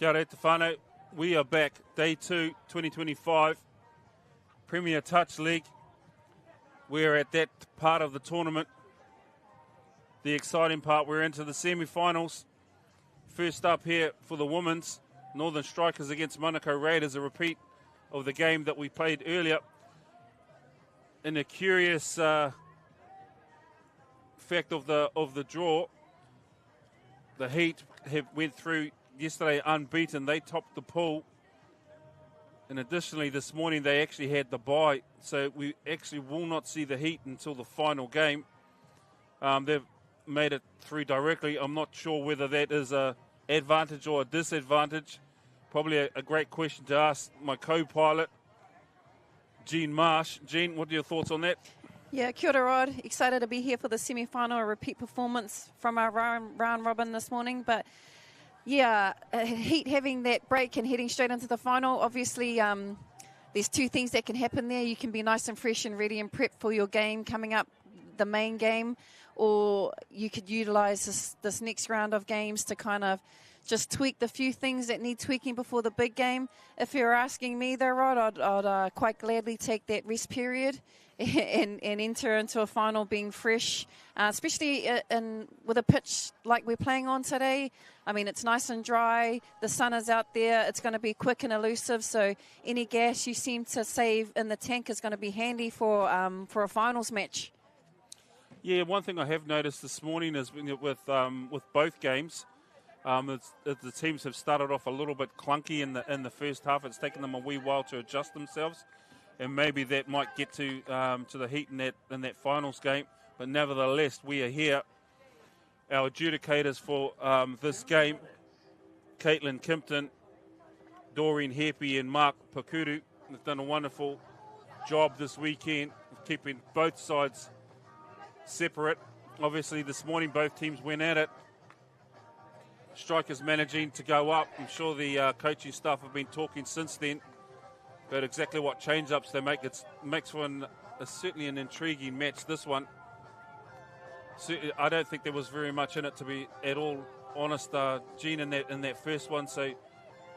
Kia ora, Tefano. We are back, Day 2, 2025, Premier Touch League. We're at that part of the tournament, the exciting part. We're into the semi-finals. First up here for the women's, Northern Strikers against Manukau Raiders, a repeat of the game that we played earlier. In a curious fact of the draw, the Heat went through yesterday unbeaten. They topped the pool. And additionally, this morning they actually had the bye. So we actually will not see the Heat until the final game. They've made it through directly. I'm not sure whether that is a advantage or a disadvantage. Probably a great question to ask my co-pilot, Jean Marsh. Jean, what are your thoughts on that? Yeah, kia ora, Rod. Excited to be here for the semi-final, a repeat performance from our round robin this morning. But yeah, Heat having that break and heading straight into the final. Obviously, there's two things that can happen there. You can be nice and fresh and ready and prep for your game coming up, the main game, or you could utilize this next round of games to kind of just tweak the few things that need tweaking before the big game. If you're asking me though, Rod, I'd quite gladly take that rest period and enter into a final being fresh, especially with a pitch like we're playing on today. I mean, it's nice and dry. The sun is out there. It's going to be quick and elusive. So any gas you seem to save in the tank is going to be handy for a finals match. Yeah, one thing I have noticed this morning is with both games, the teams have started off a little bit clunky in the first half. It's taken them a wee while to adjust themselves, and maybe that might get to the Heat in that finals game. But nevertheless, we are here. Our adjudicators for this game, Caitlin Kimpton, Doreen Heppy, and Mark Pakuru, have done a wonderful job this weekend of keeping both sides separate. Obviously, this morning both teams went at it. Strikers managing to go up. I'm sure the coaching staff have been talking since then about exactly what change-ups they make. It makes for certainly an intriguing match, this one. I don't think there was very much in it, to be at all honest, Jean, in that first one. So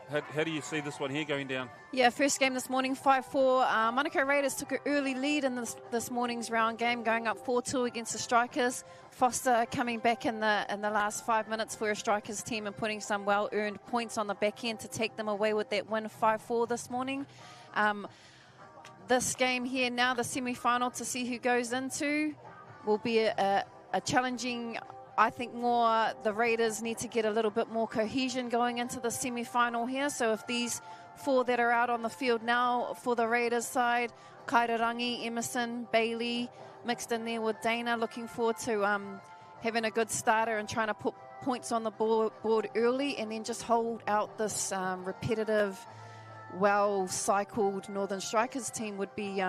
how do you see this one here going down? Yeah, first game this morning, 5-4. Manukau Raiders took an early lead in this morning's round game, going up 4-2 against the Strikers. Foster coming back in the last 5 minutes for a Strikers team and putting some well-earned points on the back end to take them away with that win 5-4 this morning. This game here now, the semi-final to see who goes into, will be a challenging. I think the Raiders need to get a little bit more cohesion going into the semi-final here. So if these four that are out on the field now for the Raiders side, Kairarangi, Emerson, Bailey, mixed in there with Dana, looking forward to having a good starter and trying to put points on the board early and then just hold out this repetitive, well-cycled Northern Strikers team would be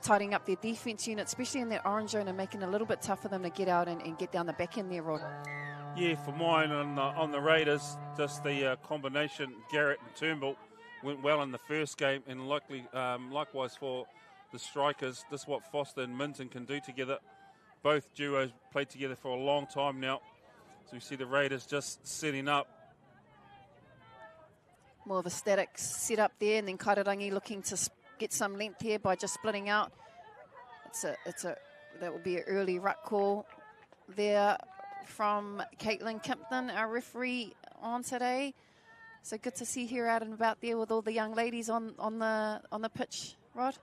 tidying up their defence unit, especially in that orange zone, and making it a little bit tough for them to get out and get down the back end there, Rod. Yeah, for mine on the Raiders, just the combination, Garrett and Turnbull, went well in the first game, and likewise for the Strikers. This is what Foster and Minton can do together. Both duos played together for a long time now. So we see the Raiders just setting up. More of a static setup there, and then Kairarangi looking to get some length here by just splitting out. That will be an early ruck call there from Caitlin Kimpton, our referee on today. So good to see her out and about there with all the young ladies on the pitch, Rod.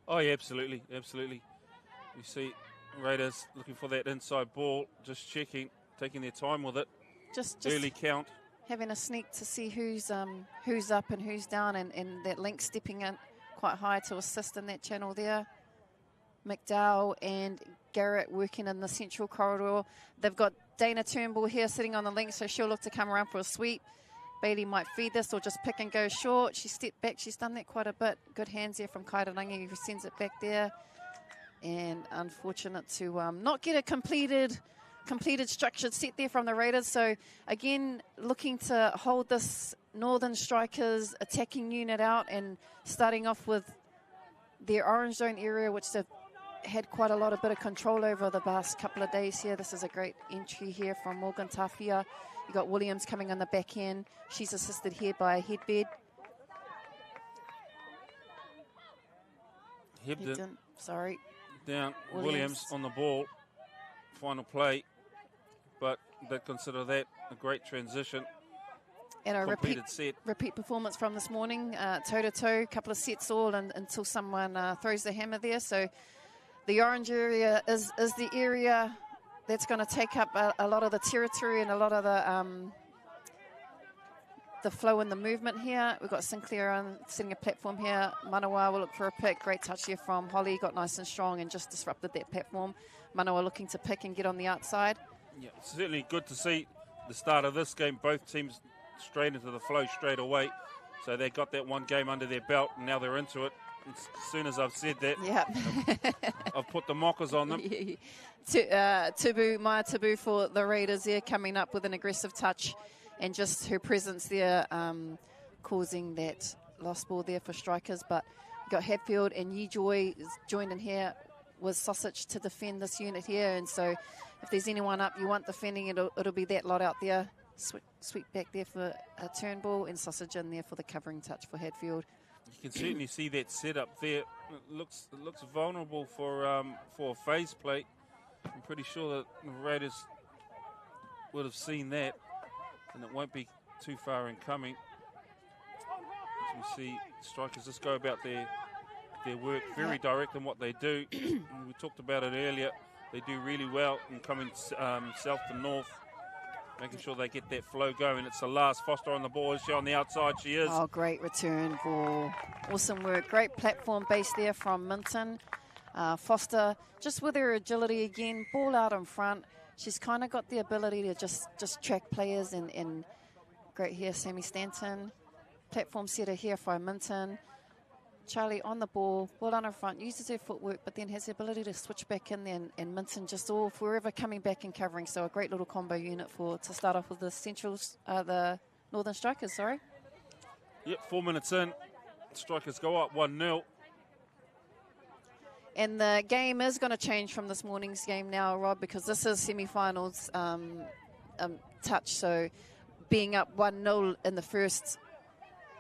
Oh yeah, absolutely. You see Raiders looking for that inside ball, just checking, taking their time with it. Just early count. Having a sneak to see who's up and who's down, and that link stepping in quite high to assist in that channel there. McDowell and Garrett working in the central corridor. They've got Dana Turnbull here sitting on the link, so she'll look to come around for a sweep. Bailey might feed this or just pick and go short. She stepped back. She's done that quite a bit. Good hands there from Kairarangi, who sends it back there. And unfortunate to not get a completed structured set there from the Raiders. So again, looking to hold this Northern Strikers attacking unit out and starting off with their orange zone area, which they've had quite a bit of control over the past couple of days here. This is a great entry here from Morgan Tafia. You got Williams coming on the back end. She's assisted here by a headbed. Hebden, sorry. Down, Williams on the ball. Final play, but they consider that a great transition. And a repeat performance from this morning, toe-to-toe, couple of sets all until someone throws the hammer there. So the orange area is the area that's going to take up a lot of the territory and a lot of the flow and the movement here. We've got Sinclair on setting a platform here. Manawa will look for a pick. Great touch here from Holly. Got nice and strong and just disrupted that platform. Manawa looking to pick and get on the outside. Yeah, certainly good to see the start of this game. Both teams straight into the flow straight away. So they got that one game under their belt and now they're into it. As soon as I've said that, I've put the mockers on them. Maya Tabu for the Raiders there, coming up with an aggressive touch, and just her presence there causing that lost ball there for strikers. But you got Hatfield and Yi Joy joined in here with Sausage to defend this unit here. And so if there's anyone up you want defending, it'll be that lot out there. Sweep back there for a turn ball, and Sausage in there for the covering touch for Hatfield. You can certainly see that setup there. It looks vulnerable for a phase play. I'm pretty sure that the Raiders would have seen that, and it won't be too far in coming. As we see strikers just go about their work, very direct in what they do. We talked about it earlier. They do really well in coming south to north, making sure they get that flow going. It's the last. Foster on the ball. Is she on the outside? She is. Oh, great return ball. Awesome work. Great platform base there from Minton. Foster, just with her agility again, ball out in front. She's kind of got the ability to just track players, and great here, Sammy Stanton. Platform setter here for Minton. Charlie on the ball out in front, uses her footwork, but then has the ability to switch back in there, and Minton just all forever coming back and covering. So a great little combo unit to start off with the Northern Strikers, sorry. Yep, 4 minutes in. Strikers go up 1-0. And the game is going to change from this morning's game now, Rob, because this is semi-finals touch. So being up 1-0 in the first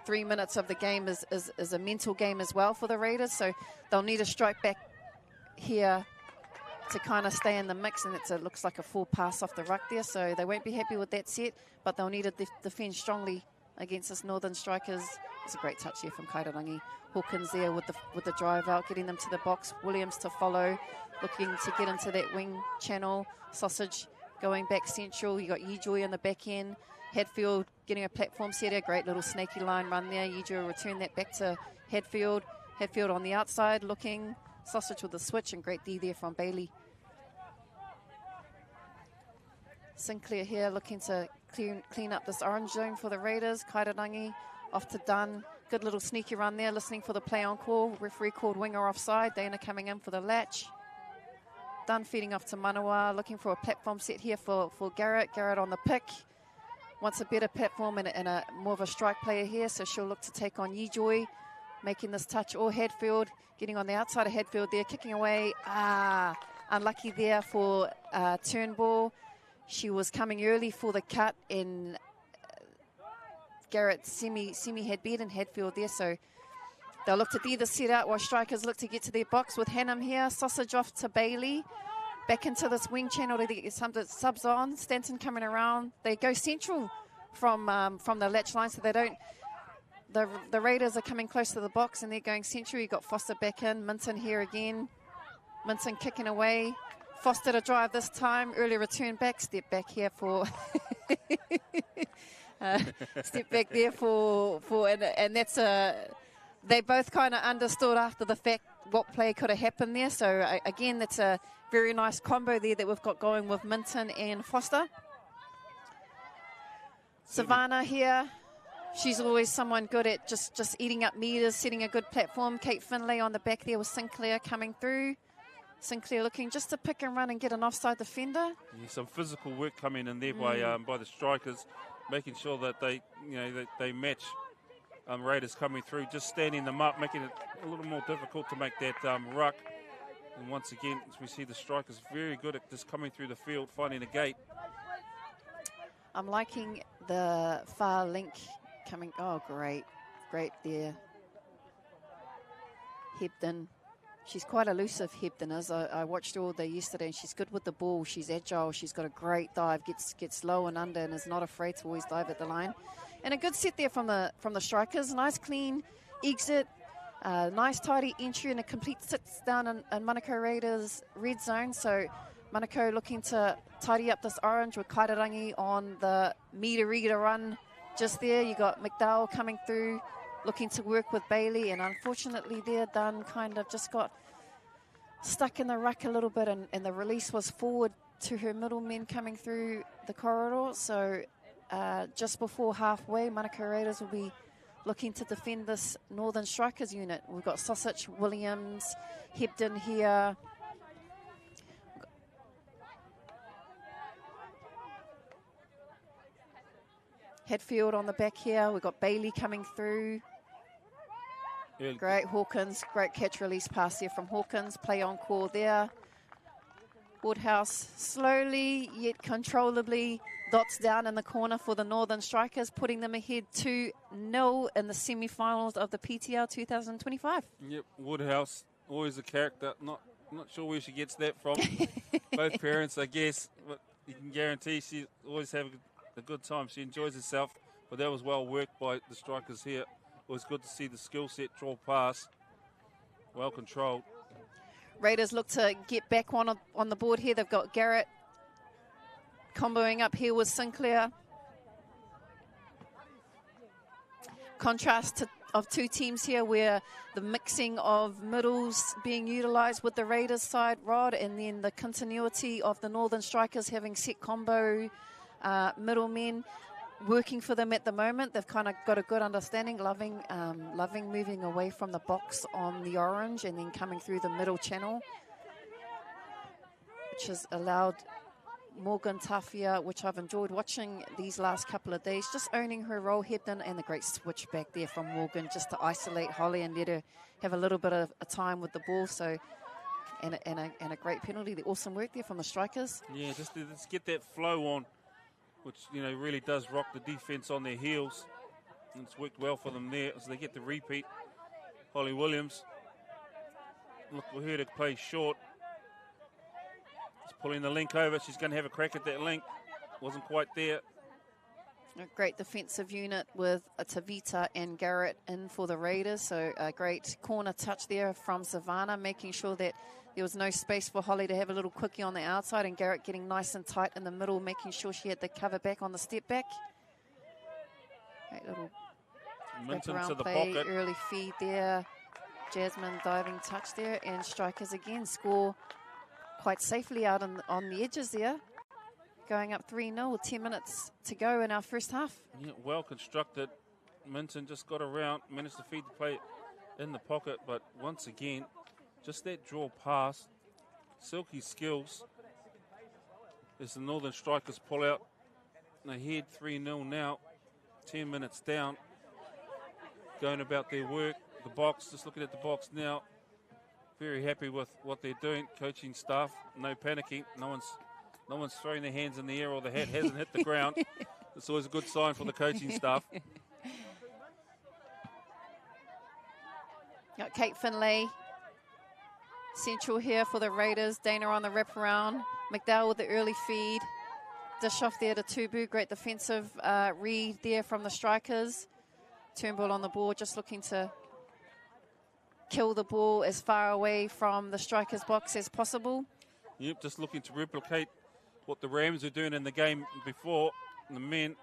3 minutes of the game is a mental game as well for the Raiders. So they'll need a strike back here to kind of stay in the mix, and it looks like a full pass off the ruck there. So they won't be happy with that set, but they'll need to defend strongly against this Northern Strikers. It's a great touch here from Kaitarangi. Hawkins there with the drive out, getting them to the box. Williams to follow, looking to get into that wing channel. Sausage going back central. You got Yijoy on the back end. Hatfield getting a platform setter. Great little snaky line run there. Yijoy will return that back to Hatfield. Hatfield on the outside looking. Sausage with the switch, and great D there from Bailey. Sinclair here looking to clean up this orange zone for the Raiders. Kaitarangi off to Dunn. Good little sneaky run there, listening for the play on call. Referee called winger offside. Dana coming in for the latch. Dunn feeding off to Manawa, looking for a platform set here for Garrett. Garrett on the pick. Wants a better platform and a more of a strike player here, so she'll look to take on Yijoy, making this touch. Or Hatfield, getting on the outside of Hatfield there, kicking away. Unlucky there for Turnbull. She was coming early for the cut, and Garrett semi had beat in Hatfield there, so they'll look to either set out while strikers look to get to their box with Hannum here. Sausage off to Bailey. Back into this wing channel to get some subs on. Stanton coming around. They go central from the latch line, so they don't. The Raiders are coming close to the box, and they're going central. You got Foster back in. Minton here again. Minton kicking away. Foster to drive this time. Early return back. Step back here for. Step back there and that's they both kind of understood after the fact what play could have happened there. So again, that's a very nice combo there that we've got going with Minton and Foster. Savannah here, she's always someone good at just eating up meters, setting a good platform. Kate Finlay on the back there with Sinclair coming through. Sinclair looking just to pick and run and get an offside defender. Yeah, some physical work coming in there by the strikers, making sure that they match Raiders coming through, just standing them up, making it a little more difficult to make that ruck. And once again, as we see the strikers very good at just coming through the field, finding a gate. I'm liking the far link coming. Oh, great. Great there. Hebden. She's quite elusive, Hebden is. I watched her all day yesterday, and she's good with the ball. She's agile. She's got a great dive, gets low and under, and is not afraid to always dive at the line. And a good set there from the strikers. Nice, clean exit. Nice, tidy entry, and a complete sits down in Manukau Raiders' red zone. So Manukau looking to tidy up this orange with Kaitarangi on the meter run just there. You got McDowell coming through, looking to work with Bailey, and unfortunately there, Dunn kind of just got stuck in the ruck a little bit, and the release was forward to her middlemen coming through the corridor. So just before halfway, Manukau Raiders will be looking to defend this Northern Strikers unit. We've got Sausage, Williams, Hebden here. Hetfield on the back here. We've got Bailey coming through. Great, Hawkins, great catch release pass there from Hawkins. Play on call there. Woodhouse slowly yet controllably dots down in the corner for the Northern Strikers, putting them ahead 2-0 in the semi-finals of the PTL 2025. Yep, Woodhouse, always a character. Not sure where she gets that from. Both parents, I guess, but you can guarantee she always have a good time. She enjoys herself, but that was well worked by the Strikers here. It was good to see the skill set draw pass. Well controlled. Raiders look to get back on the board here. They've got Garrett comboing up here with Sinclair. Contrast of two teams here where the mixing of middles being utilised with the Raiders side, Rod, and then the continuity of the Northern Strikers having set combo middlemen working for them at the moment. They've kind of got a good understanding, loving moving away from the box on the orange and then coming through the middle channel, which has allowed Morgan Tafia, which I've enjoyed watching these last couple of days, just owning her role, Hebden, and the great switch back there from Morgan just to isolate Holly and let her have a little bit of a time with the ball. So, and a great penalty. The awesome work there from the Strikers. Yeah, just to get that flow on, which, you know, really does rock the defence on their heels. And it's worked well for them there as they get the repeat. Holly Williams, look for her to play short. Just pulling the link over. She's going to have a crack at that link. Wasn't quite there. A great defensive unit with Tavita and Garrett in for the Raiders. So a great corner touch there from Savannah, making sure that there was no space for Holly to have a little quickie on the outside, and Garrett getting nice and tight in the middle, making sure she had the cover back on the step back. Great little Minton to the play, pocket. early feed there. Jasmine diving touch there, and Strikers again score quite safely out on the edges there. Going up 3-0 with 10 minutes to go in our first half. Yeah, well constructed. Minton just got around, managed to feed the play in the pocket, but once again, just that draw pass, silky skills as the Northern Strikers pull out. Ahead 3-0 now, 10 minutes down, going about their work. The box, just looking at the box now, very happy with what they're doing. Coaching staff, no panicking. No one's throwing their hands in the air or the hat hasn't hit the ground. It's always a good sign for the coaching staff. Got Kate Finlay central here for the Raiders. Dana on the wraparound. McDowell with the early feed. Dish off there to Tubu. Great defensive read there from the Strikers. Turnbull on the board, just looking to kill the ball as far away from the Strikers' box as possible. Yep, just looking to replicate what the Rams were doing in the game before. The men,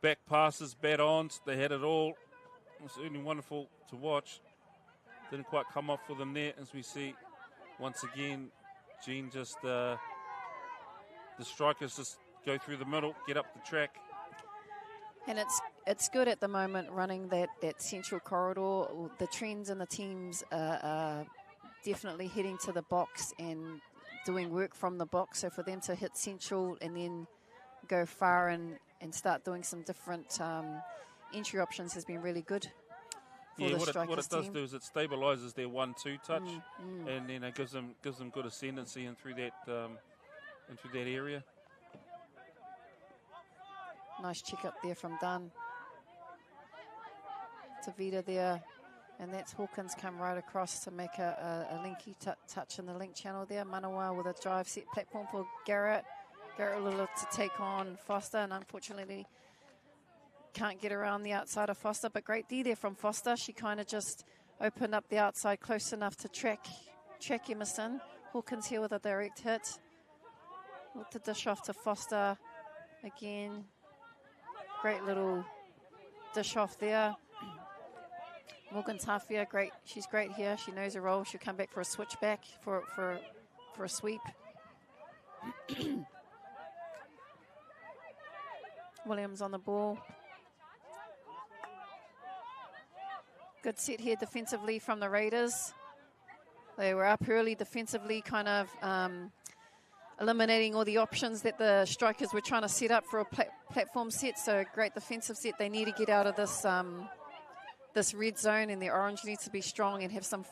back passes, bat-ons, they had it all. It was certainly wonderful to watch. Didn't quite come off for them there, as we see once again. Jean just, the Strikers just go through the middle, get up the track. And it's good at the moment running that central corridor. The trends and the teams are definitely heading to the box and doing work from the box. So for them to hit central and then go far and start doing some different entry options has been really good. for the what strikers it does team. do is it stabilises their 1-2 touch, and then it gives them good ascendancy in through that into that area. Nice check up there from Dunn. Tavita there, and that's Hawkins come right across to make a linky touch in the link channel there. Manukau with a drive set platform for Garrett. Garrett will look to take on Foster, and unfortunately can't get around the outside of Foster, but great D there from Foster. She kind of just opened up the outside close enough to track Emerson. Hawkins here with a direct hit. Look to dish off to Foster again. Great little dish off there. Morgan Tafia, great. She's great here. She knows her role. She'll come back for a switchback for a sweep. Williams on the ball. Good set here defensively from the Raiders. They were up early defensively, kind of eliminating all the options that the strikers were trying to set up for a platform set. So great defensive set. They need to get out of this this red zone, and the orange needs to be strong and have some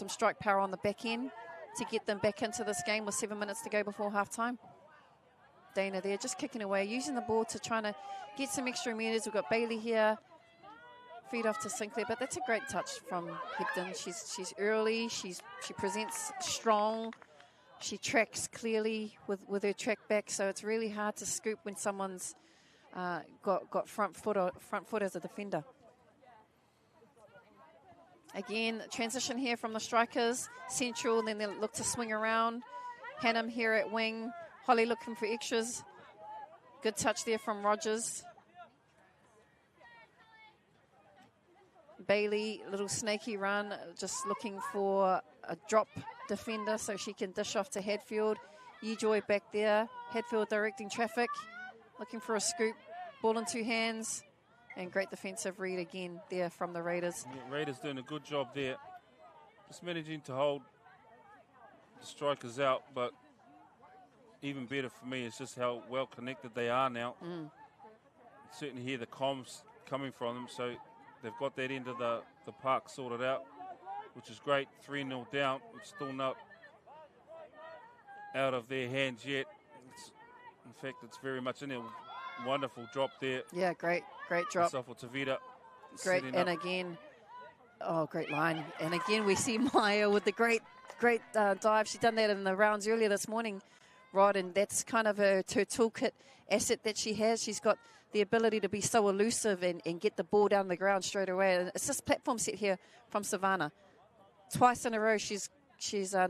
strike power on the back end to get them back into this game with 7 minutes to go before halftime. Dana there just kicking away, using the ball to try to get some extra meters. We've got Bailey here. Feed off to Sinclair, but that's a great touch from Hebden. She's early. She presents strong. She tracks clearly with her track back, so it's really hard to scoop when someone's got front foot as a defender. Again, transition here from the strikers. Central, and then they look to swing around. Hannum here at wing. Holly looking for extras. Good touch there from Rogers. Bailey, little snaky run, just looking for a drop defender so she can dish off to Hadfield. Yejoy back there. Hadfield directing traffic, looking for a scoop. Ball in two hands, and great defensive read again there from the Raiders. Yeah, Raiders doing a good job there. Just managing to hold the strikers out, but even better for me is just how well connected they are now. Certainly hear the comms coming from them, so they've got that end of the park sorted out, which is great. 3-0 down. It's still not out of their hands yet. In fact, it's very much in there. Wonderful drop there. Yeah, great drop. For Tavita. Great, and again, great line. And again, we see Maya with the great dive. She's done that in the rounds earlier this morning, Rod, and that's kind of her toolkit asset that she has. She's got the ability to be so elusive and get the ball down the ground straight away. And it's this platform set here from Savannah. Twice in a row, she's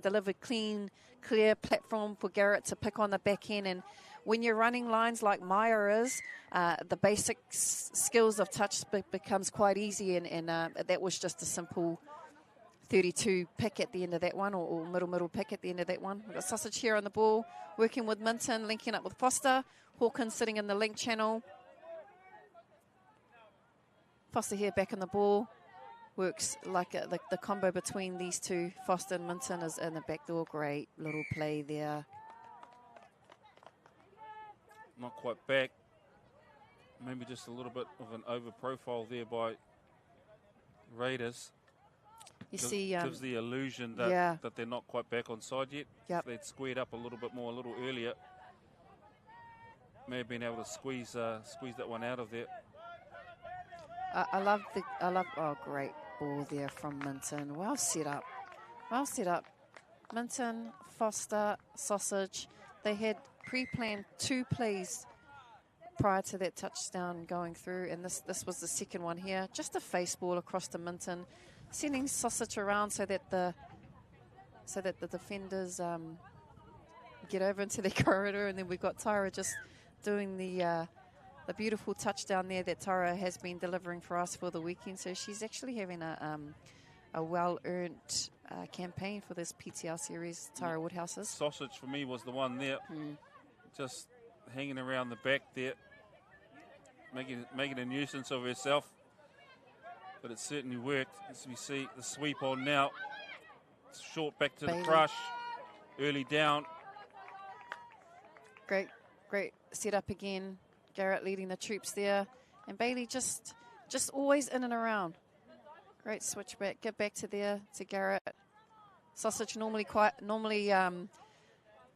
delivered clear platform for Garrett to pick on the back end. And when you're running lines like Maya is, the basic skills of touch becomes quite easy. And that was just a simple 32 pick at the end of that one, or middle pick at the end of that one. We've got Sausage here on the ball, working with Minton, linking up with Foster. Hawkins sitting in the link channel. Foster here back in the ball. Works like the combo between these two. Foster and Minton is in the back door. Great little play there. Not quite back. Maybe just a little bit of an over profile there by Raiders. You see, gives the illusion that they're not quite back on side yet. Yep. If they'd squared up a little bit more, a little earlier, may have been able to squeeze that one out of there. I love. Oh, great ball there from Minton. Well set up. Minton, Foster, Sausage. They had pre-planned 2 plays prior to that touchdown going through, and this was the second one here. Just a face ball across to Minton, sending Sausage around so that the defenders get over into their corridor, and then we've got Tyra just doing the beautiful touchdown there that Tyra has been delivering for us for the weekend. So she's actually having a well-earned campaign for this PTL series, Tyra Woodhouse's. Sausage for me was the one there, just hanging around the back there, making a nuisance of herself. But it certainly worked. As we see the sweep on now. Short back to Bailey. The crush. Early down. Great set up again. Garrett leading the troops there. And Bailey just always in and around. Great switchback. Get back to Garrett. Sausage normally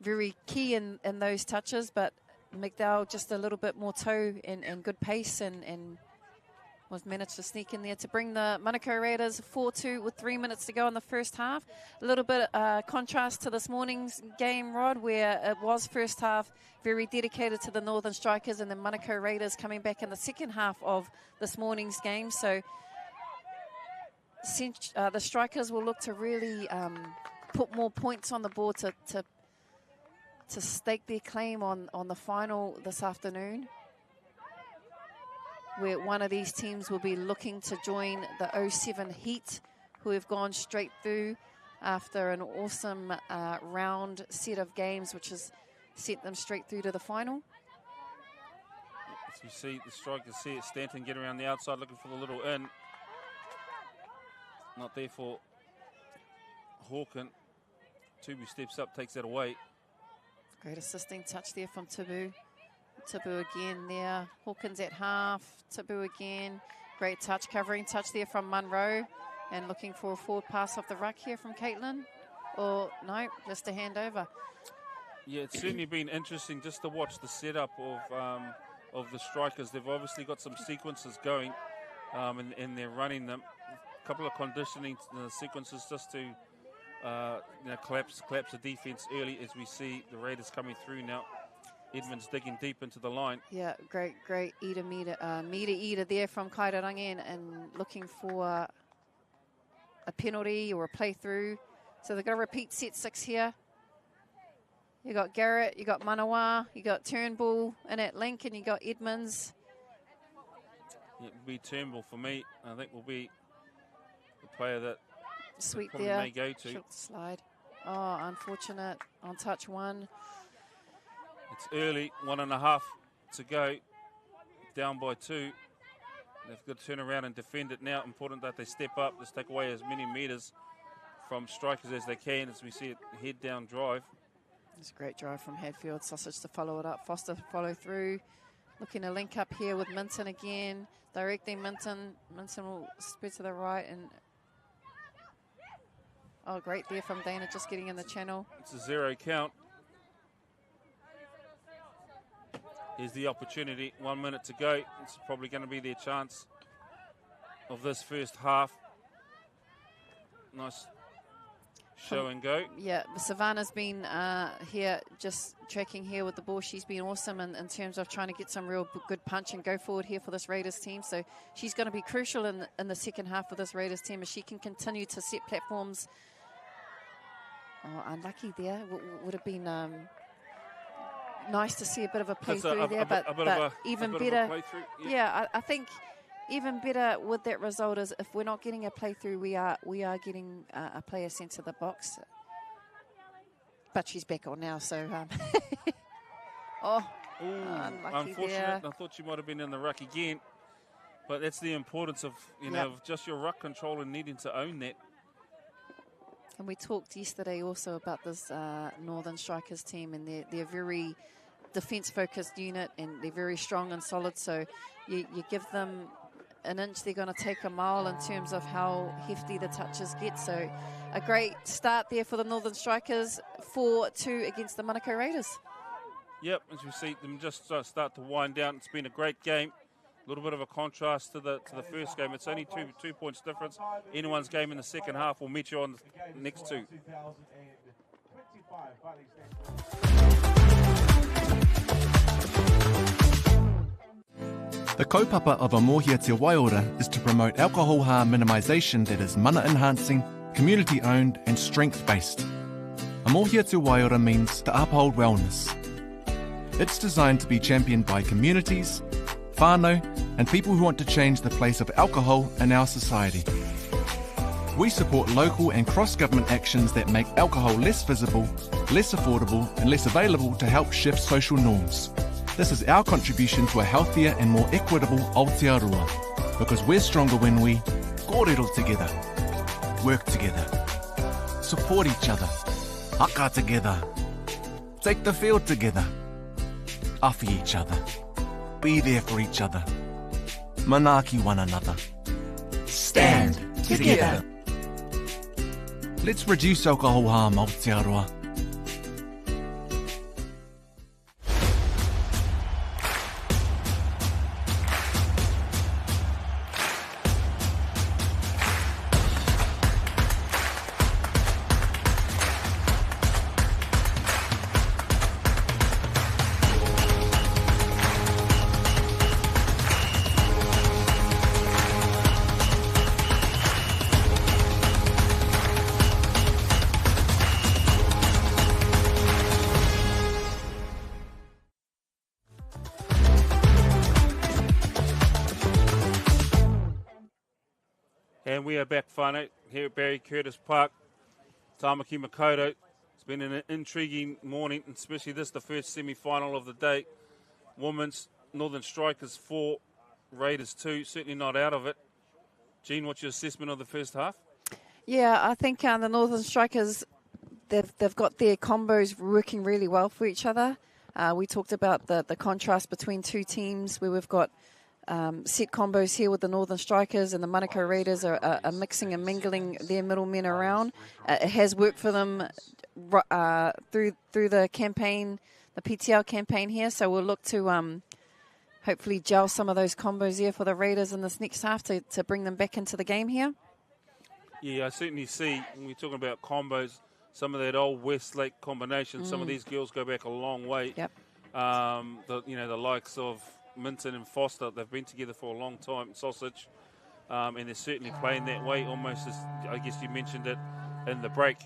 very key in those touches, but McDowell just a little bit more toe and good pace and was managed to sneak in there to bring the Manukau Raiders 4-2 with 3 minutes to go in the first half. A little bit contrast to this morning's game, Rod, where it was first half very dedicated to the Northern Strikers, and the Manukau Raiders coming back in the second half of this morning's game. So the Strikers will look to really put more points on the board to stake their claim on the final this afternoon, where one of these teams will be looking to join the 07 Heat, who have gone straight through after an awesome round set of games, which has sent them straight through to the final. As you see, the Strikers see it. Stanton get around the outside looking for the little in. Not there for Hawken. Tubu steps up, takes that away. Great assisting touch there from Tubu. Tubu again there. Hawkins at half. Tubu again. Great touch, covering touch there from Munro. And looking for a forward pass off the ruck here from Caitlin. Or no, just a handover. Yeah, it's certainly been interesting just to watch the setup of the Strikers. They've obviously got some sequences going, and they're running them. A couple of conditioning sequences just to collapse the defense early, as we see the Raiders coming through now. Edmonds digging deep into the line. Yeah, great meter there from Kairarangi and looking for a penalty or a playthrough. So they're going to repeat set 6 here. You got Garrett, you got Manawa, you got Turnbull in at link, and you got Edmonds. It will be Turnbull for me. I think will be the player that sweep probably there. May go to. Short slide. Oh, unfortunate on touch 1. It's early, 1.5 to go. Down by 2. They've got to turn around and defend it now. Important that they step up. Just take away as many meters from Strikers as they can, as we see it head down drive. It's a great drive from Hadfield. Sausage to follow it up. Foster follow through. Looking to link up here with Minton again. Directing Minton. Minton will spread to the right. And oh, great there from Dana, just getting in the channel. It's a 0 count. Here's the opportunity. 1 minute to go. It's probably going to be their chance of this first half. Nice show and go. Yeah, Savannah's been here, just tracking here with the ball. She's been awesome in terms of trying to get some real good punch and go forward here for this Raiders team. So she's going to be crucial in the second half of this Raiders team, as she can continue to set platforms. Oh, unlucky there. Would have been nice to see a bit of a playthrough there, but even better. Yeah, I think even better with that result is if we're not getting a playthrough, we are getting a player sent to the box. But she's back on now, so unlucky unfortunate there. I thought she might have been in the ruck again, but that's the importance of of just your ruck control and needing to own that. And we talked yesterday also about this Northern Strikers team, and they're very defence-focused unit, and they're very strong and solid. So you give them an inch, they're going to take a mile in terms of how hefty the touches get. So a great start there for the Northern Strikers, 4-2 against the Manukau Raiders. Yep, as we see them just start to wind down. It's been a great game. A little bit of a contrast to the first game. It's only two points difference. Anyone's game in the second half will meet you on the next 2. The kaupapa of a Mōhia Te Waiora is to promote alcohol harm minimisation that is mana enhancing, community owned and strength based. A Mōhia Te Waiora means to uphold wellness. It's designed to be championed by communities, whānau, and people who want to change the place of alcohol in our society. We support local and cross-government actions that make alcohol less visible, less affordable, and less available to help shift social norms. This is our contribution to a healthier and more equitable Aotearoa, because we're stronger when we kōrero together, work together, support each other, haka together, take the field together, awhi each other, be there for each other, manaaki one another, stand together. Let's reduce alcohol harm, Aotearoa. And we are back, whānau, here at Barry Curtis Park. Tāmaki Makaurau. It's been an intriguing morning, especially this, the first semi-final of the day. Women's Northern Strikers 4, Raiders 2, certainly not out of it. Jean, what's your assessment of the first half? Yeah, I think the Northern Strikers, they've got their combos working really well for each other. We talked about the contrast between two teams where we've got set combos here with the Northern Strikers, and the Manukau Raiders are mixing and mingling their middlemen around. It has worked for them through the campaign, the PTL campaign here, so we'll look to hopefully gel some of those combos here for the Raiders in this next half to bring them back into the game here. Yeah, I certainly see, when we're talking about combos, some of that old Westlake combination, some of these girls go back a long way. Yep. The likes of Minton and Foster, they've been together for a long time, Sausage, and they're certainly playing that way, almost as, I guess you mentioned it in the break.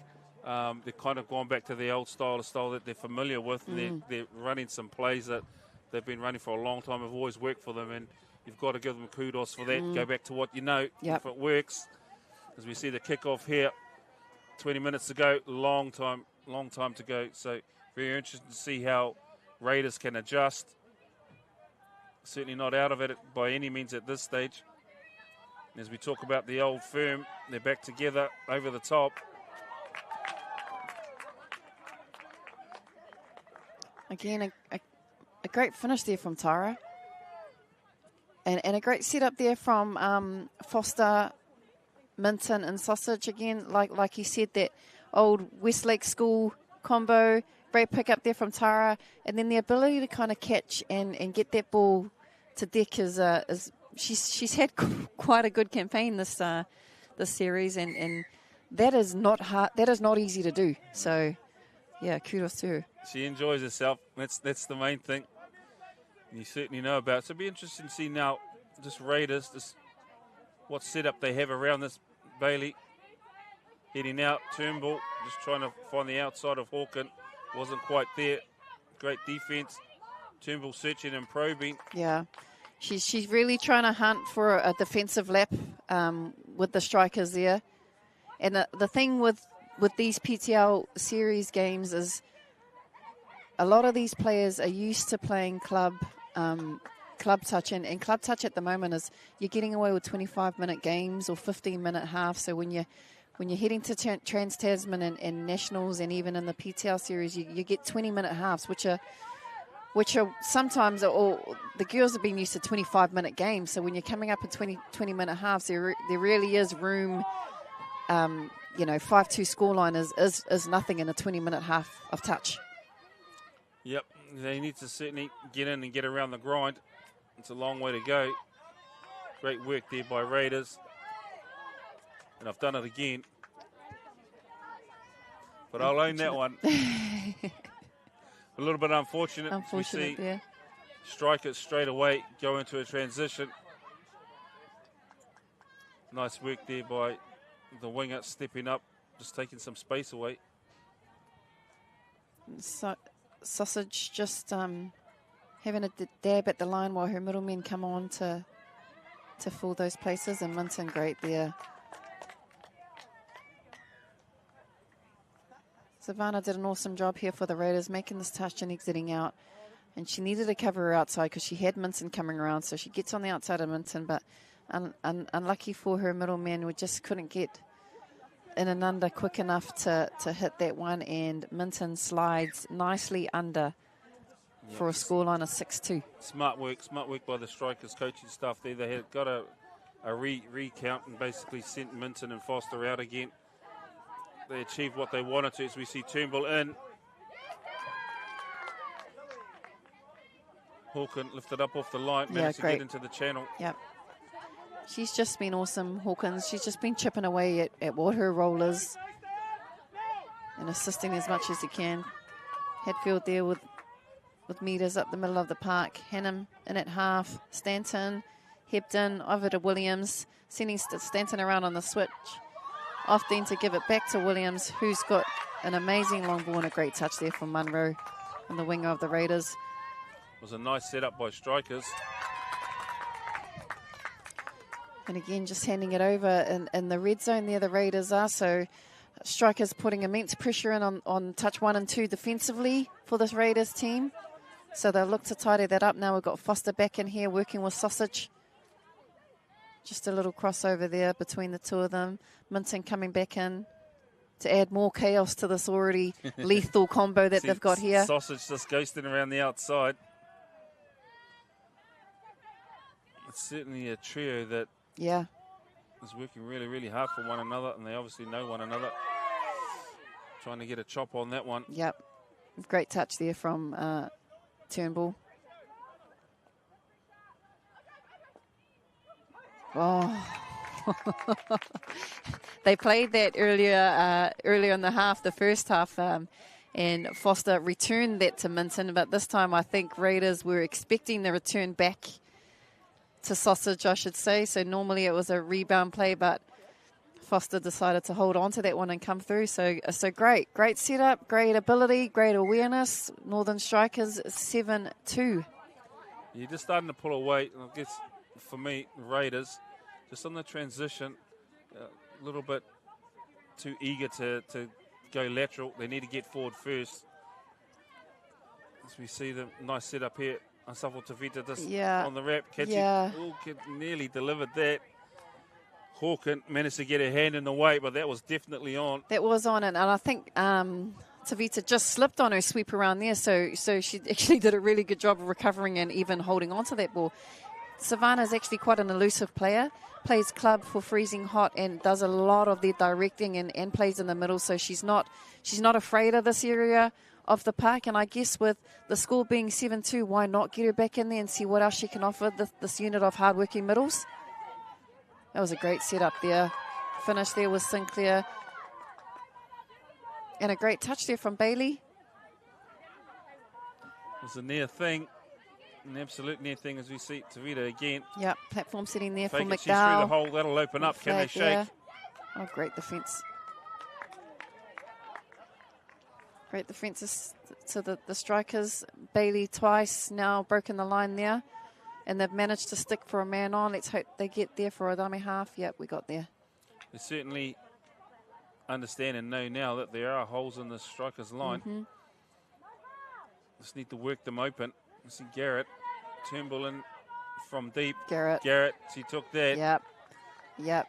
They've kind of gone back to the old style that they're familiar with. They're running some plays that they've been running for a long time, have always worked for them, and you've got to give them kudos for that. Go back to what you know. Yep. If it works, as we see the kickoff here, 20 minutes to go, long time to go. So very interesting to see how Raiders can adjust. Certainly not out of it by any means at this stage. As we talk about the old firm, they're back together over the top. Again, a great finish there from Tara. And a great setup there from Foster, Minton and Sausage. Again, like he said, that old Westlake School combo. Great pick up there from Tara. And then the ability to kind of catch and get that ball to deck is she's had quite a good campaign this series, and that is not hard. That is not easy to do. So, yeah, kudos to her. She enjoys herself. That's the main thing. You certainly know about it. So it'll be interesting to see now, just Raiders, what setup they have around this. Bailey heading out. Turnbull just trying to find the outside of Hawken. Wasn't quite there. Great defense. Turnbull searching and probing. Yeah. She's really trying to hunt for a defensive lap with the Strikers there. And the thing with these PTL series games is a lot of these players are used to playing club touch. And club touch at the moment is you're getting away with 25-minute games or 15-minute halves. So when you're heading to Trans-Tasman and Nationals, and even in the PTL series, you get 20-minute halves, which are sometimes the girls have been used to 25-minute games. So when you're coming up in 20-minute halves, there really is room. 5-2 scoreline is nothing in a 20-minute half of touch. Yep, they need to certainly get in and get around the grind. It's a long way to go. Great work there by Raiders. And I've done it again. But I'll own that one. A little bit unfortunate. Unfortunate, yeah. Strikers straight away go into a transition. Nice work there by the winger stepping up, just taking some space away. So, Sausage just having a dab at the line while her middlemen come on to fill those places, and Minton great there. Savannah did an awesome job here for the Raiders, making this touch and exiting out. And she needed to cover her outside because she had Minton coming around, so she gets on the outside of Minton, but unlucky for her middleman, we just couldn't get in and under quick enough to hit that one, and Minton slides nicely under for a scoreline of 6-2. Smart work by the Strikers coaching staff there. They had got a a recount and basically sent Minton and Foster out again. They achieved what they wanted to as we see Turnbull in. Hawkins lifted up off the line, managed to get into the channel. Yep. She's just been awesome, Hawkins. She's just been chipping away at what her role is and assisting as much as he can. Hatfield there with meters up the middle of the park. Hannum in at half. Stanton, Hebden, over to Williams, sending Stanton around on the switch. Off then to give it back to Williams, who's got an amazing long ball and a great touch there from Munro on the winger of the Raiders. It was a nice setup by strikers. And again, just handing it over in the red zone there, the Raiders are. So strikers putting immense pressure in on touch 1 and 2 defensively for this Raiders team. So they'll look to tidy that up. Now we've got Foster back in here working with Sausage. Just a little crossover there between the two of them. Minton coming back in to add more chaos to this already lethal combo that they've got here. Sausage just ghosting around the outside. It's certainly a trio that is working really, really hard for one another, and they obviously know one another. Trying to get a chop on that one. Yep. Great touch there from Turnbull. Oh. They played that earlier in the half, the first half, and Foster returned that to Minton, but this time I think Raiders were expecting the return back to Sausage, I should say. So normally it was a rebound play, but Foster decided to hold on to that one and come through. So great setup, great ability, great awareness. Northern Strikers 7-2. You're just starting to pull away. I guess for me, Raiders, just on the transition, a little bit too eager to go lateral. They need to get forward first. As we see the nice setup here. Asafo Tavita just on the wrap, catching, nearly delivered that. Hawkins managed to get her hand in the way, but that was definitely on. That was on it, and I think Tavita just slipped on her sweep around there, so she actually did a really good job of recovering and even holding on to that ball. Savannah's actually quite an elusive player, plays club for Freezing Hot and does a lot of their directing and plays in the middle, so she's not afraid of this area of the park, and I guess with the score being 7-2, why not get her back in there and see what else she can offer this unit of hard-working middles. That was a great setup there. Finish there with Sinclair. And a great touch there from Bailey. It was a near thing, an absolute near thing as we see Tavita again. Yep, platform setting there for McDowell. She's through the hole, that'll open up. Can they shake? There. Oh, great defence. Great defences to the strikers. Bailey twice now broken the line there. And they've managed to stick for a man on. Let's hope they get there for a dummy half. Yep, we got there. They certainly understand and know now that there are holes in the strikers' line. Just need to work them open. You see Garrett, Turnbull in from deep. Garrett, she took that. Yep.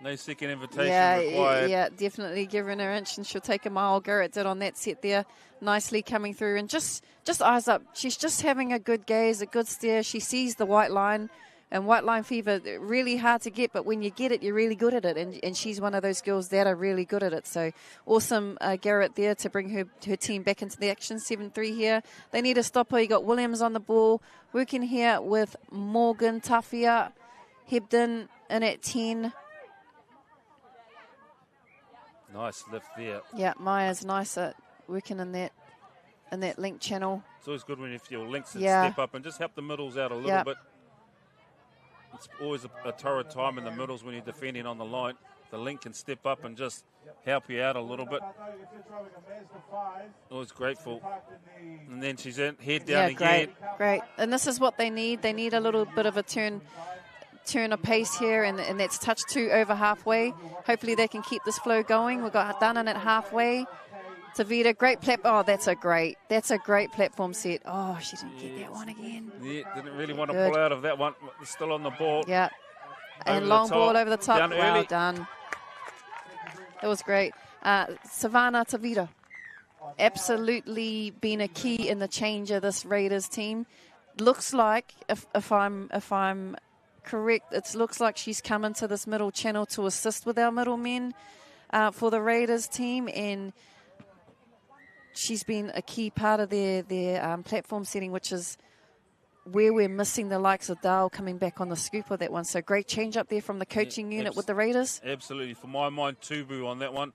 No second invitation required. Yeah, definitely giving her an inch and she'll take a mile. Garrett did on that set there. Nicely coming through and just eyes up. She's just having a good gaze, a good stare. She sees the white line, and white line fever, really hard to get, but when you get it, you're really good at it. And she's one of those girls that are really good at it. So awesome, Garrett there to bring her team back into the action. 7-3 here. They need a stopper. You got Williams on the ball. Working here with Morgan, Tafia, Hebden in at 10. Nice lift there. Yeah, Maya's nice at working in that link channel. It's always good when your links step up and just help the middles out a little bit. It's always a torrid time in the middles when you're defending on the line. The link can step up and just help you out a little bit. Always grateful. And then she's in, head down again. Great. And this is what they need. They need a little bit of a turn of pace here, and that's touch 2 over halfway. Hopefully they can keep this flow going. We've got Dunnan at halfway. Tavita, great platform. Oh, that's a great platform set. Oh, she didn't get that one again. Yeah, didn't really want to pull out of that one. Still on the ball. Yeah. And long ball over the top. Well done. That was great. Savannah Tavita. Absolutely been a key in the change of this Raiders team. Looks like, if I'm correct, it looks like she's come into this middle channel to assist with our middlemen for the Raiders team, and she's been a key part of their platform setting, which is where we're missing the likes of Dale coming back on the scoop of that one. So great change up there from the coaching unit with the Raiders. Absolutely. For my mind, Tubu on that one.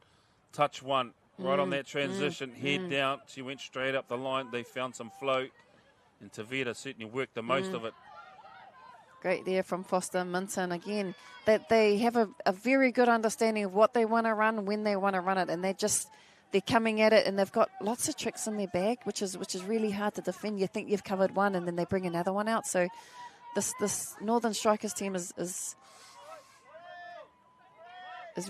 Touch one. Right on that transition. Head down. She went straight up the line. They found some flow. And Tavita certainly worked the most of it. Great there from Foster Minton. Again, that they have a very good understanding of what they want to run, when they want to run it. And they're coming at it, and they've got lots of tricks in their bag, which is really hard to defend. You think you've covered one, and then they bring another one out. So this Northern Strikers team is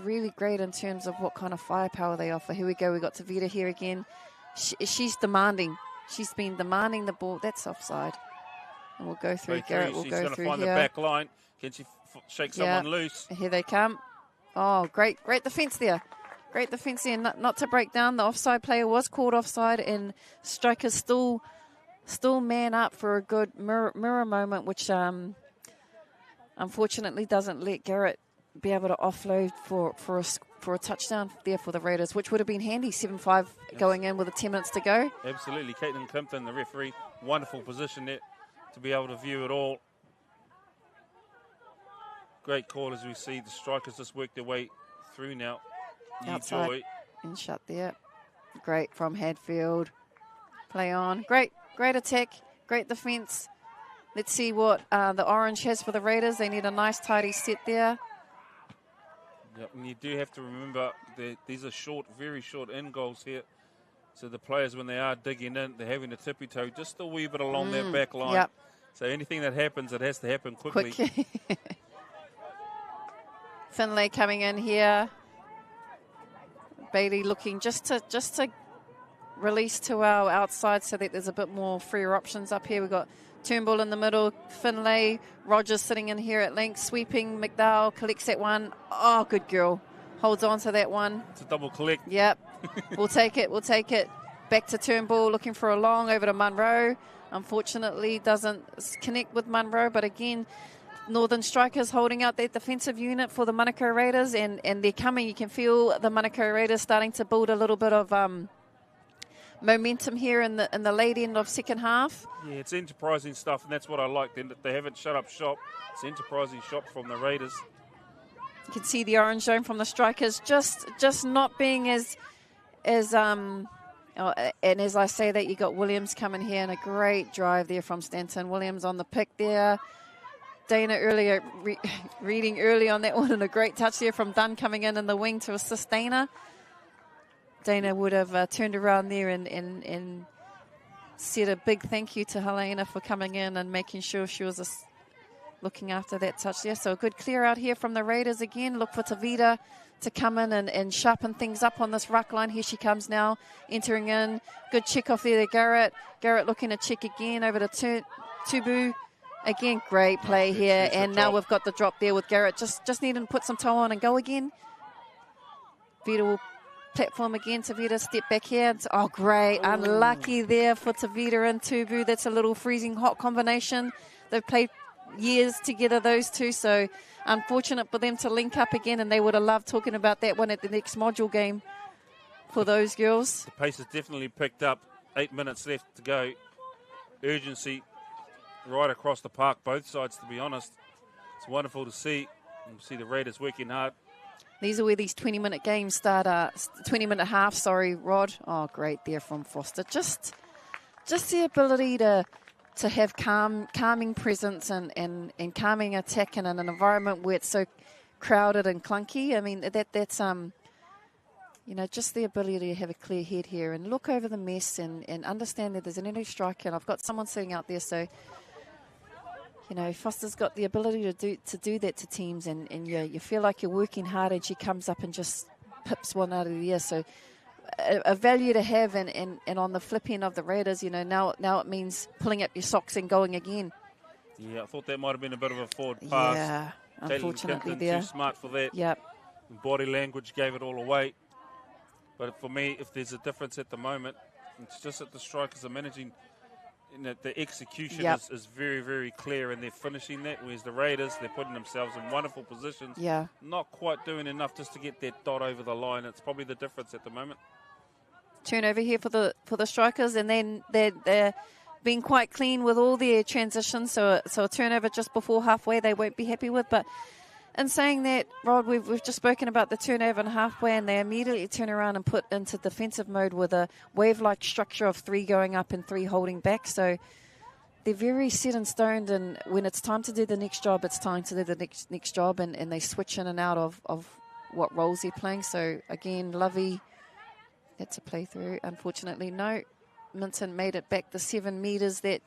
really great in terms of what kind of firepower they offer. Here we go. We got Tavita here again. She's demanding. She's been demanding the ball. That's offside. And we'll go through. Garrett will go through here. She's going to find the back line. Can she shake someone loose? Here they come. Oh, great defence there. Great defence there, not to break down. The offside player was called offside, and Strikers still man up for a good mirror moment, which unfortunately doesn't let Garrett be able to offload for a touchdown there for the Raiders, which would have been handy. 7-5 going in with 10 minutes to go. Absolutely. Caitlin Kimpton, the referee, wonderful position there to be able to view it all. Great call as we see the Strikers just work their way through now. Outside and shut there. Great from Hadfield. Play on. Great attack. Great defence. Let's see what the Orange has for the Raiders. They need a nice, tidy set there. Yep, and you do have to remember that these are short, very short end goals here. So the players, when they are digging in, they're having to tippy-toe just a wee bit along that back line. Yep. So anything that happens, it has to happen quickly. Finlay coming in here. Bailey looking just to release to our outside so that there's a bit more freer options up here. We've got Turnbull in the middle, Finlay, Rogers sitting in here at length, sweeping, McDowell collects that one. Oh, good girl. Holds on to that one. It's a double collect. Yep. We'll take it. Back to Turnbull, looking for a long over to Munro. Unfortunately, doesn't connect with Munro, but again, Northern Strikers holding out their defensive unit for the Manukau Raiders, and they're coming. You can feel the Manukau Raiders starting to build a little bit of momentum here in the late end of second half. Yeah, it's enterprising stuff, and that's what I like. They haven't shut up shop. It's enterprising shop from the Raiders. You can see the orange zone from the Strikers just not being as and as I say that, you got Williams coming here, and a great drive there from Stanton. Williams on the pick there. Dana earlier reading early on that one, and a great touch there from Dunn coming in the wing to assist Dana. Dana would have turned around there and said a big thank you to Helena for coming in and making sure she was looking after that touch there. So a good clear out here from the Raiders again. Look for Tavita to come in and sharpen things up on this ruck line. Here she comes now, entering in. Good check off there to Garrett. Garrett looking to check again over to Tubu. Again, great play here, and now we've got the drop there with Garrett. Just needing to put some toe on and go again. Vita will platform again. Tavita step back here. Oh, great. Ooh. Unlucky there for Tavita and Tubu. That's a little freezing hot combination. They've played years together, those two, so unfortunate for them to link up again, and they would have loved talking about that one at the next module game for those girls. The pace has definitely picked up. 8 minutes left to go. Urgency right across the park, both sides, to be honest. It's wonderful to see. You see the Raiders working hard. These are where these 20-minute games start, 20-minute half, sorry, Rod. Oh, great there from Foster. Just the ability to have calming presence and calming attack in an environment where it's so crowded and clunky. I mean, that's just the ability to have a clear head here and look over the mess and understand that there's an enemy striker, and I've got someone sitting out there, so Foster's got the ability to do that to teams, and you feel like you're working hard, and she comes up and just pips one out of the air. So a value to have, and on the flip end of the Raiders, now it means pulling up your socks and going again. Yeah, I thought that might have been a bit of a forward pass. Yeah, unfortunately Caitlin there. Too smart for that. Yep. Body language gave it all away. But for me, if there's a difference at the moment, it's just that the Strikers are managing the execution Yep. is very, very clear, and they're finishing that. Whereas the Raiders, they're putting themselves in wonderful positions. Yeah. Not quite doing enough just to get that dot over the line. It's probably the difference at the moment. Turnover here for the Strikers, and then they're being quite clean with all their transitions. So a turnover just before halfway they won't be happy with. But in saying that, Rod, we've just spoken about the turnover and halfway, and they immediately turn around and put into defensive mode with a wave-like structure of 3 going up and 3 holding back. So they're very set in stone, and when it's time to do the next job, it's time to do the next job, and they switch in and out of what roles they're playing. So again, Lovey, that's a playthrough. Unfortunately, no. Minton made it back the 7 metres that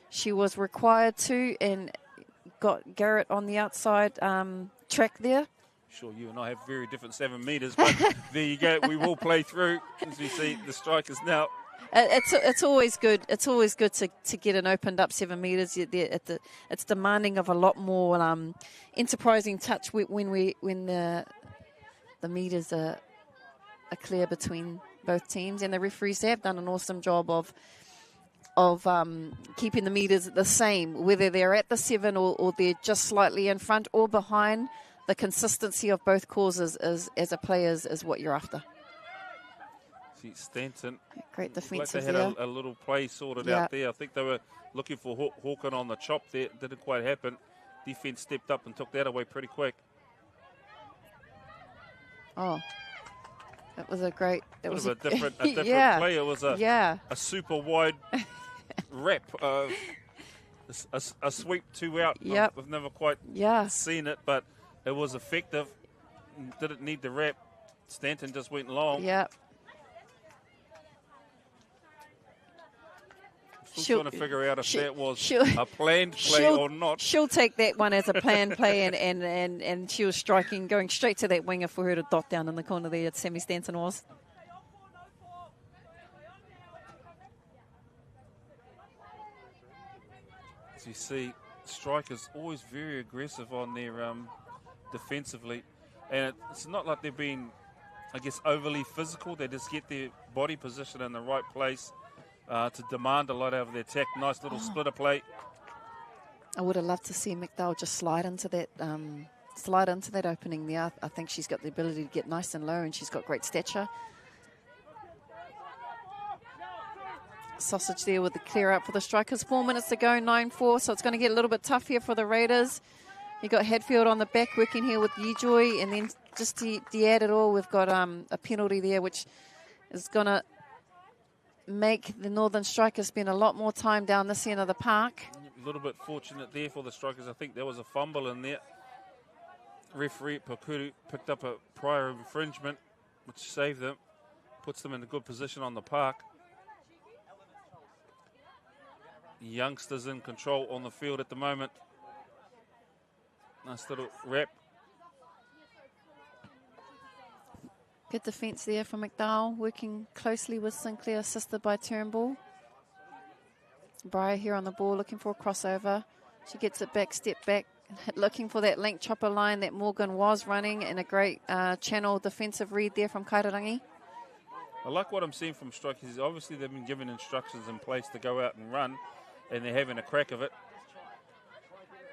she was required to, and got Garrett on the outside track there. Sure, you and I have very different 7 metres, but there you go. We will play through as we see the Strikers now. It's always good. It's always good to get an opened up 7 metres. It's demanding of a lot more enterprising touch when the metres are clear between both teams, and the referees have done an awesome job of keeping the metres the same, whether they're at the 7 or they're just slightly in front or behind. The consistency of both causes as a player is what you're after. See, Stanton. Great defensive like they there. had a little play sorted out there. I think they were looking for Hawken on the chop there. Didn't quite happen. Defense stepped up and took that away pretty quick. Oh, that was a great. That was a different yeah, play. It was a super wide rep. A sweep 2 out. Yep. I've never quite seen it, but it was effective. Didn't need the rep. Stanton just went long. Yep. Still trying to figure out if that was a planned play or not. She'll take that one as a planned play, and she was striking, going straight to that winger for her to dot down in the corner there. Sammy Stanton was. As you see, strikers always very aggressive on their defensively, and it's not like they're being, I guess, overly physical. They just get their body position in the right place to demand a lot out of their attack. Nice little splitter play. I would have loved to see McDowell just slide into that opening there. I think she's got the ability to get nice and low, and she's got great stature. Sausage there with the clear up for the Strikers. 4 minutes to go, 9-4, so it's going to get a little bit tough here for the Raiders. You got Hadfield on the back working here with Yejoy, and then just to add it all, we've got a penalty there, which is going to make the Northern Strikers spend a lot more time down this end of the park. A little bit fortunate there for the Strikers. I think there was a fumble in there. Referee Pakuru picked up a prior infringement, which saved them, puts them in a good position on the park. Youngsters in control on the field at the moment. Nice little wrap. Good defence there from McDowell, working closely with Sinclair, assisted by Turnbull. Breyer here on the ball, looking for a crossover. She gets it back, step back, looking for that link chopper line that Morgan was running, and a great channel defensive read there from Kaitarangi. I like what I'm seeing from Strikers. Obviously, they've been given instructions in place to go out and run, and they're having a crack of it.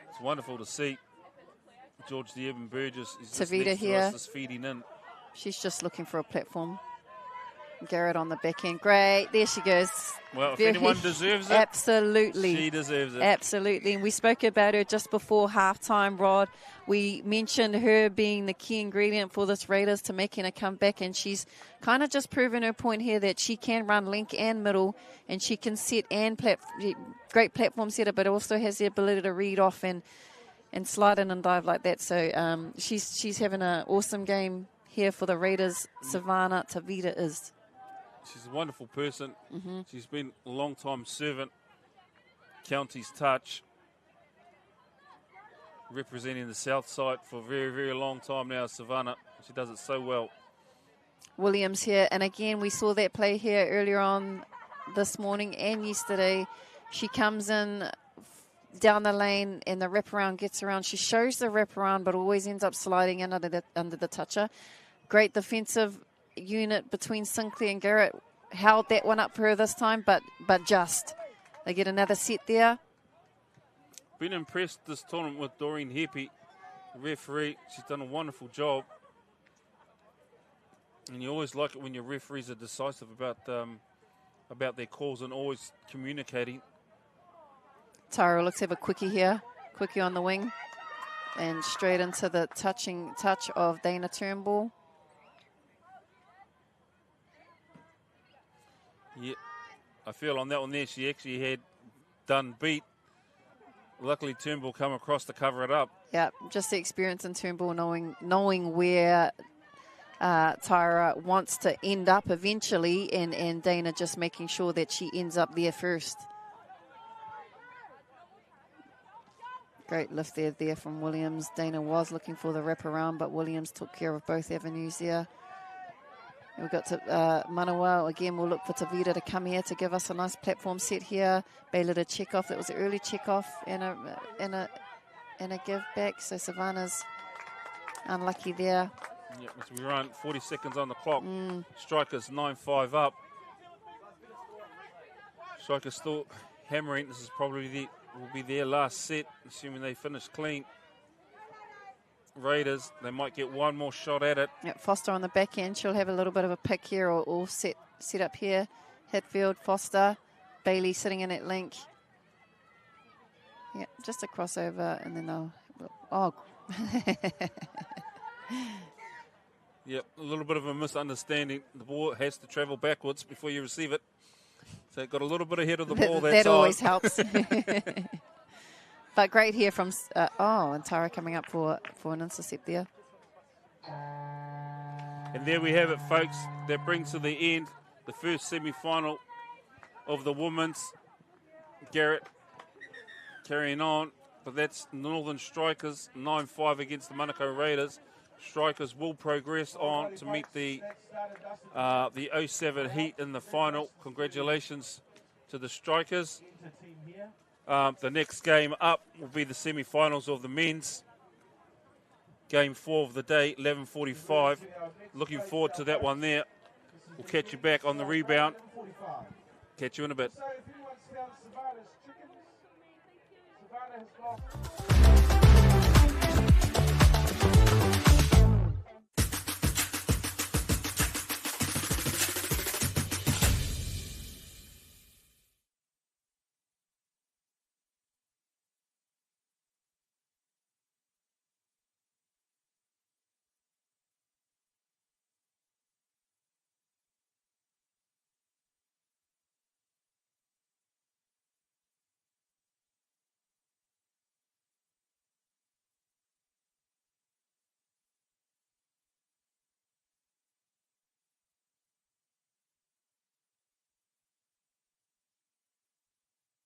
It's wonderful to see. George the Urban Burgess is just Tavita next to here. us, just feeding in. She's just looking for a platform. Garrett on the back end. Great. There she goes. Well, if anyone deserves it, absolutely. She deserves it. Absolutely. And we spoke about her just before halftime, Rod. We mentioned her being the key ingredient for this Raiders to making a comeback, and she's kind of just proven her point here that she can run link and middle, and she can set and great platform setter, but also has the ability to read off and slide in and dive like that. So she's having an awesome game here for the Raiders. Savannah Tavita is. She's a wonderful person. She's been a long-time servant. County's touch. Representing the south side for a very, very long time now, Savannah. She does it so well. Williams here, and again, we saw that play here earlier on this morning and yesterday. She comes in down the lane, and the wraparound gets around. She shows the wraparound, but always ends up sliding in under the toucher. Great defensive unit between Sinclair and Garrett. Held that one up for her this time, but just They get another set there. Been impressed this tournament with Doreen Heppy, referee. She's done a wonderful job. And you always like it when your referees are decisive about their calls and always communicating. Tara looks to have a quickie here. Quickie on the wing. And straight into the touch of Dana Turnbull. Yeah, I feel on that one there she actually had done beat. Luckily Turnbull come across to cover it up. Yeah, just the experience in Turnbull, knowing where Tyra wants to end up eventually, and Dana just making sure that she ends up there first. Great lift there from Williams. Dana was looking for the wraparound, but Williams took care of both avenues there. We've got to Manukau. Again, we'll look for Tavita to come here to give us a nice platform set here. Baylor to check off. That was an early check off and a give back. So Savannah's unlucky there. Yeah, as we run 40 seconds on the clock. Strikers 9-5 up. Strikers still hammering. This is probably will be their last set, assuming they finish clean. Raiders, they might get one more shot at it. Yep, Foster on the back end. She'll have a little bit of a pick here or set up here. Hatfield, Foster, Bailey sitting in at link. Yeah, just a crossover, and then they'll... Oh. Yep, a little bit of a misunderstanding. The ball has to travel backwards before you receive it. So it got a little bit ahead of the ball that That always helps. But great here from, and Tara coming up for an intercept there. And there we have it, folks. That brings to the end the first semi-final of the women's. Garrett carrying on, but that's Northern Strikers 9-5 against the Manukau Raiders. Strikers will progress on to meet the 07 Heat in the final. Congratulations to the Strikers. The next game up will be the semi-finals of the men's. Game 4 of the day, 11:45. Looking forward to that one there. We'll catch you back on the rebound. Catch you in a bit.